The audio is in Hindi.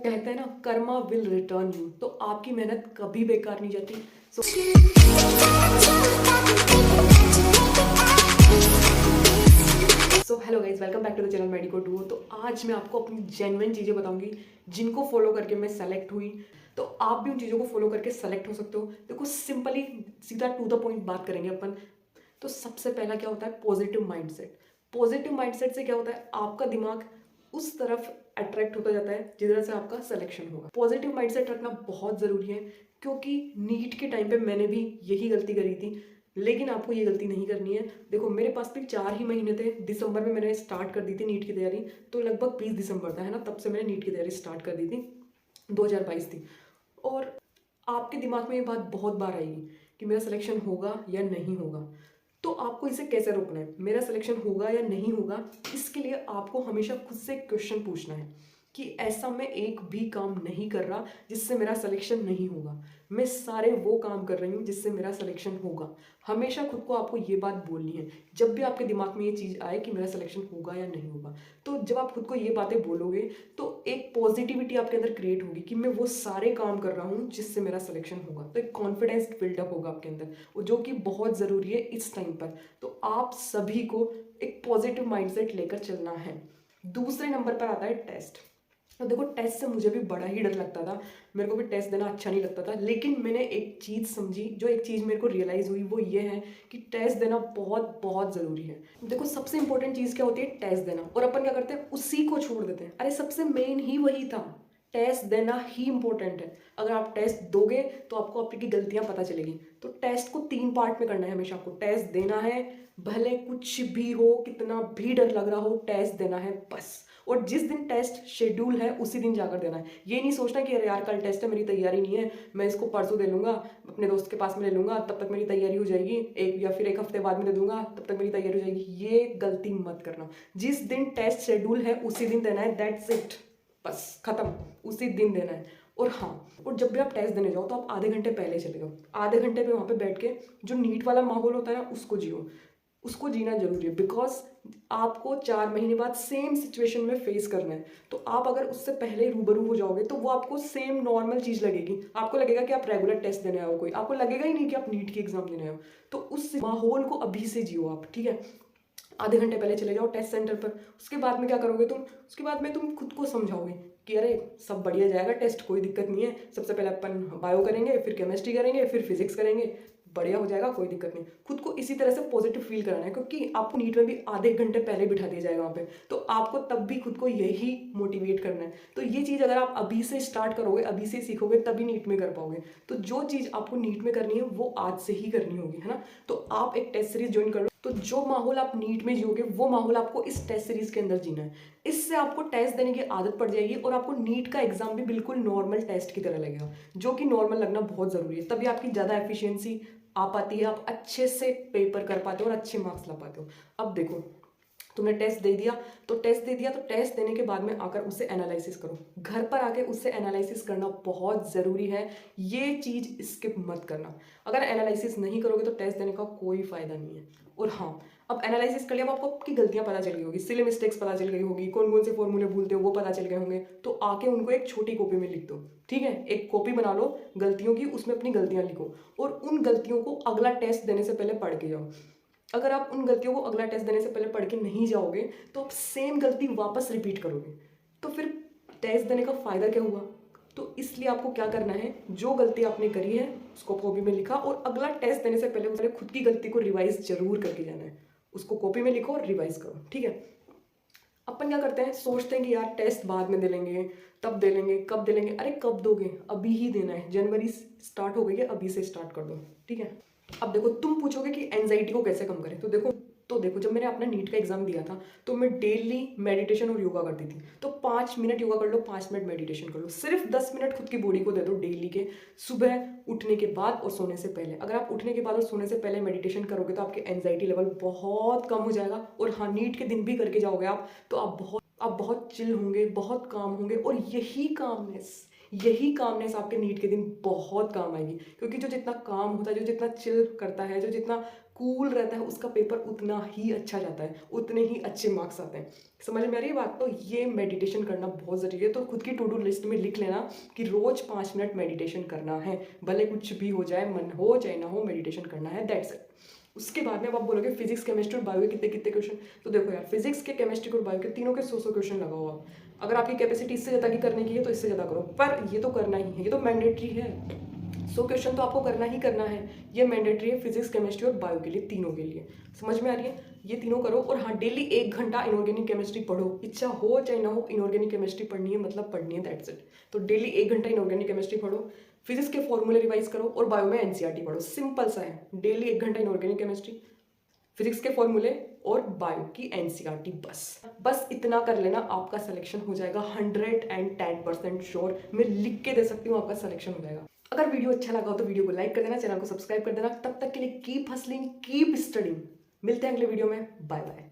कहते हैं ना, कर्मा विल रिटर्न यू। तो आपकी मेहनत कभी बेकार नहीं जाती। So hello guys, welcome back to the channel medico duo. तो आज मैं आपको अपनी जेन्युइन चीज़ें बताऊंगी जिनको फॉलो करके मैं सेलेक्ट हुई। तो आप भी उन चीज़ों को फॉलो करके सेलेक्ट हो सकते हो। देखो, सिंपली सीधा टू द पॉइंट बात करेंगे अपन। तो सबसे पहला क्या होता है, पॉजिटिव माइंडसेट। पॉजिटिव माइंडसेट से क्या होता है, आपका दिमाग उस तरफ अट्रैक्ट होता जाता है जिधर से आपका सिलेक्शन होगा। पॉजिटिव माइंडसेट रखना बहुत ज़रूरी है, क्योंकि नीट के टाइम पे मैंने भी यही गलती करी थी, लेकिन आपको ये गलती नहीं करनी है। देखो, मेरे पास भी 4 ही महीने थे। दिसंबर में मैंने स्टार्ट कर दी थी नीट की तैयारी, तो लगभग 20 दिसंबर था, है ना, तब से मैंने नीट की तैयारी स्टार्ट कर दी थी। 2022 थी। और आपके दिमाग में ये बात बहुत बार आएगी कि मेरा सिलेक्शन होगा या नहीं होगा। तो आपको इसे कैसे रोकना है, मेरा सिलेक्शन होगा या नहीं होगा, इसके लिए आपको हमेशा खुद से क्वेश्चन पूछना है कि ऐसा मैं एक भी काम नहीं कर रहा जिससे मेरा सिलेक्शन नहीं होगा। मैं सारे वो काम कर रही हूँ जिससे मेरा सिलेक्शन होगा। हमेशा खुद को आपको ये बात बोलनी है जब भी आपके दिमाग में ये चीज़ आए कि मेरा सिलेक्शन होगा या नहीं होगा। तो जब आप खुद को ये बातें बोलोगे तो एक पॉजिटिविटी आपके अंदर क्रिएट होगी कि मैं वो सारे काम कर रहा हूँ जिससे मेरा सिलेक्शन होगा। तो एक कॉन्फिडेंस बिल्डअप होगा आपके अंदर, जो कि बहुत ज़रूरी है इस टाइम पर। तो आप सभी को एक पॉजिटिव माइंडसेट लेकर चलना है। दूसरे नंबर पर आता है टेस्ट। तो देखो, टेस्ट से मुझे भी बड़ा ही डर लगता था, मेरे को भी टेस्ट देना अच्छा नहीं लगता था। लेकिन मैंने एक चीज़ समझी, जो एक चीज़ मेरे को रियलाइज़ हुई, वो ये है कि टेस्ट देना बहुत बहुत ज़रूरी है। देखो, सबसे इंपॉर्टेंट चीज़ क्या होती है, टेस्ट देना। और अपन क्या करते हैं, उसी को छोड़ देते हैं। अरे, सबसे मेन ही वही था, टेस्ट देना ही इंपॉर्टेंट है। अगर आप टेस्ट दोगे तो आपको आपकी गलतियां पता चलेगी। तो टेस्ट को 3 पार्ट में करना है हमेशा। आपको टेस्ट देना है, भले कुछ भी हो, कितना भी डर लग रहा हो, टेस्ट देना है बस। और जिस दिन टेस्ट शेड्यूल है उसी दिन जाकर देना है। ये नहीं सोचना कि अरे यार, कल टेस्ट है, मेरी तैयारी नहीं है, मैं इसको परसों दे लूंगा, अपने दोस्त के पास में ले लूंगा, तब तक मेरी तैयारी हो जाएगी, एक या फिर एक हफ्ते बाद में दे दूंगा, तब तक मेरी तैयारी हो जाएगी। ये गलती मत करना। जिस दिन टेस्ट शेड्यूल है उसी दिन देना है, दैट्स इट, बस खत्म, उसी दिन देना है। और हाँ, और जब भी आप टेस्ट देने जाओ तो आप आधे घंटे पहले चले जाओ। आधे घंटे पे वहाँ पे बैठ के जो नीट वाला माहौल होता है ना, उसको जियो, उसको जीना जरूरी है। बिकॉज आपको 4 महीने बाद सेम सिचुएशन में फेस करना है। तो आप अगर उससे पहले रूबरू हो जाओगे तो वो आपको सेम नॉर्मल चीज़ लगेगी। आपको लगेगा कि आप रेगुलर टेस्ट देने आओ, कोई आपको लगेगा ही नहीं कि आप नीट की एग्जाम देने आओ। तो उस माहौल को अभी से जियो आप, ठीक है। आधे घंटे पहले चले जाओ टेस्ट सेंटर पर। उसके बाद में क्या करोगे तुम, उसके बाद में तुम खुद को समझाओगे कि अरे सब बढ़िया जाएगा, टेस्ट कोई दिक्कत नहीं है। सबसे पहले अपन बायो करेंगे, फिर केमिस्ट्री करेंगे, फिर फिजिक्स करेंगे, बढ़िया हो जाएगा, कोई दिक्कत नहीं। खुद को इसी तरह से पॉजिटिव फील कराना है, क्योंकि आपको नीट में भी आधे घंटे पहले बिठा दिया जाएगा वहाँ पे। तो आपको तब भी खुद को यही मोटिवेट करना है। तो ये चीज़ अगर आप अभी से स्टार्ट करोगे, अभी से सीखोगे, तभी नीट में कर पाओगे। तो जो चीज़ आपको नीट में करनी है वो आज से ही करनी होगी, है ना। तो आप एक टेस्ट सीरीज ज्वाइन कर लो। तो जो माहौल आप नीट में जियोगे वो माहौल आपको इस टेस्ट सीरीज के अंदर जीना है। इससे आपको टेस्ट देने की आदत पड़ जाएगी और आपको नीट का एग्जाम भी बिल्कुल नॉर्मल टेस्ट की तरह लगेगा, जो कि नॉर्मल लगना बहुत ज़रूरी है। तभी आपकी ज़्यादा एफिशिएंसी आ पाती है, आप अच्छे से पेपर कर पाते हो और अच्छे मार्क्स ला पाते हो। अब देखो, तुमने टेस्ट दे दिया तो टेस्ट दे दिया, तो टेस्ट देने के बाद में आकर उससे एनालिसिस करो। घर पर आके उससे एनालिसिस करना बहुत ज़रूरी है। ये चीज़ स्किप मत करना। अगर एनालिसिस नहीं करोगे तो टेस्ट देने का कोई फ़ायदा नहीं है। और हाँ, अब एनालिसिस कर लिया, अब आपको आपकी गलतियां पता चल गई होगी, सिली मिस्टेक्स पता चल गई होगी, कौन कौन से फॉर्मूले भूलते हो वो पता चल गए होंगे। तो आके उनको एक छोटी कॉपी में लिख दो, ठीक है। एक कॉपी बना लो गलतियों की, उसमें अपनी गलतियां लिखो और उन गलतियों को अगला टेस्ट देने से पहले पढ़ के जाओ। अगर आप उन गलतियों को अगला टेस्ट देने से पहले पढ़ के नहीं जाओगे तो आप सेम गलती वापस रिपीट करोगे, तो फिर टेस्ट देने का फ़ायदा क्या हुआ। तो इसलिए आपको क्या करना है, जो गलती आपने करी है उसको कॉपी में लिखा और अगला टेस्ट देने से पहले उसने खुद की गलती को रिवाइज जरूर करके जाना है। उसको कॉपी में लिखो और रिवाइज करो, ठीक है। अपन क्या करते हैं, सोचते हैं कि यार टेस्ट बाद में दे लेंगे, तब दे लेंगे, कब दे लेंगे। अरे कब दोगे, अभी ही देना है। जनवरी स्टार्ट हो गई है, अभी से स्टार्ट कर दो, ठीक है। अब देखो, तुम पूछोगे कि एंजाइटी को कैसे कम करें। तो देखो, जब मैंने अपना नीट का एग्जाम दिया था तो मैं डेली मेडिटेशन और योगा करती थी। तो 5 मिनट योगा कर लो, 5 मिनट मेडिटेशन कर लो, सिर्फ 10 मिनट खुद की बॉडी को दे दो डेली के, सुबह उठने के बाद और सोने से पहले। अगर आप उठने के बाद और सोने से पहले मेडिटेशन करोगे तो आपके एंजाइटी लेवल बहुत कम हो जाएगा। और हाँ, नीट के दिन भी करके जाओगे आप तो आप बहुत चिल होंगे, बहुत काम होंगे। और यही कामनेस आपके नीट के दिन बहुत काम आएगी, क्योंकि जो जितना काम होता है, जो जितना चिल करता है, जो जितना कूल रहता है उसका पेपर उतना ही अच्छा जाता है, उतने ही अच्छे मार्क्स आते हैं। समझ में आ रही है बात? तो ये मेडिटेशन करना बहुत ज़रूरी है। तो खुद की टू डू लिस्ट में लिख लेना कि रोज़ 5 मिनट मेडिटेशन करना है, भले कुछ भी हो जाए, मन हो चाहे ना हो, मेडिटेशन करना है, दैट्स इट। उसके बाद में अब आप बोलोगे फिजिक्स केमिस्ट्री और बायो के कितने कितने क्वेश्चन, तो देखो यार, फिजिक्स के, केमिस्ट्री और बायो के तीनों के 100 क्वेश्चन लगाओ आप। अगर आपकी कैपेसिटी इससे ज़्यादा की करने की है तो इससे ज़्यादा करो, पर ये तो करना ही है, ये तो मैंडेटरी है। 100 क्वेश्चन तो आपको करना ही करना है, ये मैंडेटरी है फिजिक्स, केमिस्ट्री और बायो के लिए, तीनों के लिए। समझ में आ रही है? ये तीनों करो। और हाँ, डेली 1 घंटा इनऑर्गेनिक केमिस्ट्री पढ़ो, इच्छा हो चाहे ना हो, इनऑर्गेनिक केमिस्ट्री पढ़नी है, मतलब पढ़नी है, दैट्स इट। तो डेली 1 घंटा इनऑर्गेनिक केमिस्ट्री पढ़ो, फिजिक्स के फॉर्मूले रिवाइज करो और बायो में एनसीईआरटी पढ़ो। सिंपल सा है, डेली 1 घंटा इनऑर्गेनिक केमिस्ट्री, फिजिक्स के फॉर्मूले और बायो की एनसीईआरटी, बस बस इतना कर लेना, आपका सिलेक्शन हो जाएगा 110% श्योर। मैं लिख के दे सकती हूँ, आपका सिलेक्शन हो जाएगा। अगर वीडियो अच्छा लगा हो तो वीडियो को लाइक कर देना, चैनल को सब्सक्राइब कर देना। तब तक के लिए कीप हसलिंग, कीप स्टडिंग। मिलते हैं अगले वीडियो में, बाय बाय।